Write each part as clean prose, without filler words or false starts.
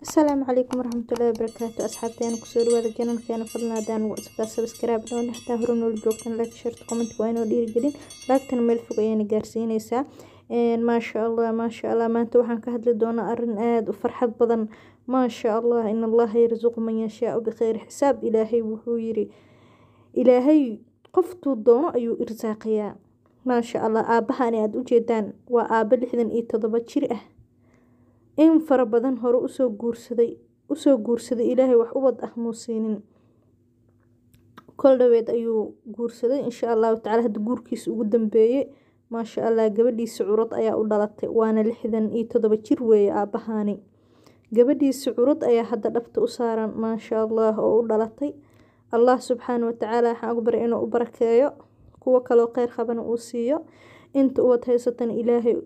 السلام عليكم ورحمة الله وبركاته. أصحابتي أنا كسور وهذا الجنة كان فضلنا دان وأسفل سبسكرايب لو حتى هرون الجوكتن لايك شيرت كومنت وين ودير جدين لايكتن ميل فوق يعني جارسينيسا ما شاء الله ما شاء الله ما أنت وحن كهدل دونا أرن آد وفرحة بدن ما شاء الله إن الله يرزق من يشاء بخير حساب إلهي وحويري إلهي قفتو دونا أيو إرزاقيا ما شاء الله آبها أنا أد وجدان وآبا لحدن إيه تضبط شرئه in fara badan hore usoo guursaday ilaahay wax u wad ah muusiinin kol dhaweed ayuu guursaday insha Allah taala had guurkiisa ugu dambeeyay ma sha Allah gabadhiisa curad ayaa u dhalatay waana 67 jir weeye aabahani gabadhiisa curad ayaa hadda dhabta u saaran ma sha Allah oo u dhalatay Allah subhanahu wa ta'ala waxa ugu baray inuu u barakeeyo kuwa kale oo khayr qaban uu siiyo inta uu haysatan ilaahay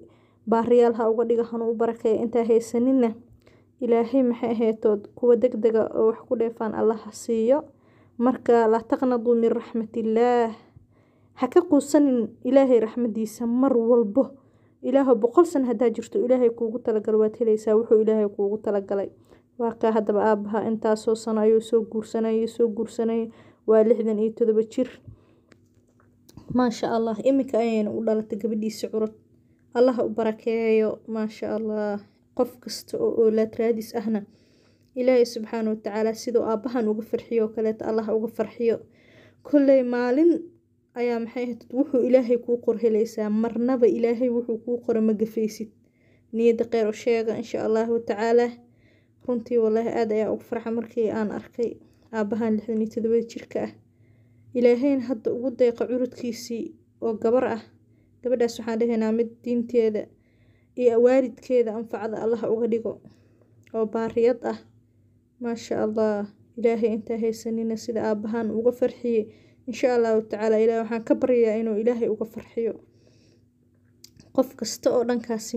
baariyaal ha uga dhiga hanu barakay inta haysanina ilaahay maxay heetood kuwa degdega oo wax ku dheefaan Allah siiyo marka la taqnadu min rahmatillah haka quusanin ilaahay rahmadiisa mar walbo ilaahay 100 san hadaa jirto ilaahay kuugu talagal waad helaysaa wuxuu ilaahay kuugu talagalay waa ka hadaba aabaha inta soo sanayo soo guursanay waa 67 jir ma sha Allah imika ayayna u dhalatay gabadhiisa curad الله وبركاته ما شاء الله قف كست ولا تراديس أهنا إلهي سبحانه وتعالى سيدو أبهن وغفر حيو كلات الله وغفر حيو كل مالين أيام حيه تتوحو إلهي كوقر هليسا مرنبا إلهي وحو كوقر مقفيسي نيد قير الشيغة إن شاء الله تعالى رنتي والله آد يا أغفر حمركي آن أركي أبهن لحدني تدوي شركة إلهين هاد وديق عرود كيسي وقبرأه gabadhaas waxaan dhahaynaa mid diinteeda iyo waalidkeeda anfacada Allah uga dhigo oo baariyad ah ma sha Allah ilaahay inta haysanina sida aabahan uga farxiyo insha Allah ta'ala ilaahay waxaan ka baryaa inuu ilaahay uga farxiyo qof kasta oo dhankaasi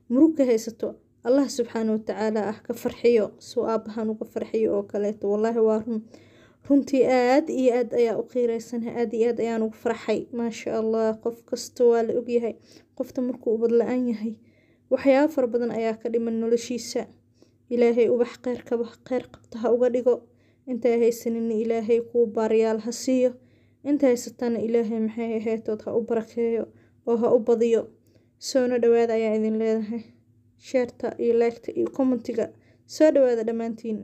muruka haysato Allah subhanahu wa ta'ala ka farxiyo soo aabahan uga farxiyo oo kale wallahi waa runtii aad iyo aad ayaa u qiireysanahay aad iyo aad ayaan ugu farxay ma sha Allah qof kasta waa la ogyahay qofta markuu ubad la'aan yahay waxyaabo fara badan ayaa ka dhiman noloshiisa ilaahay ubax khayr qabta ha uga dhigo inta haysanin ilaahay ku baariyaal ha siiyo inta haysatana ilaahay maxay ahaatood ha u barakeeyo oo ha u badiyo soo dhawaada ayaa idin leedahay share ta iyo like ta iyo commentiga soo dhawaada dhamaantiin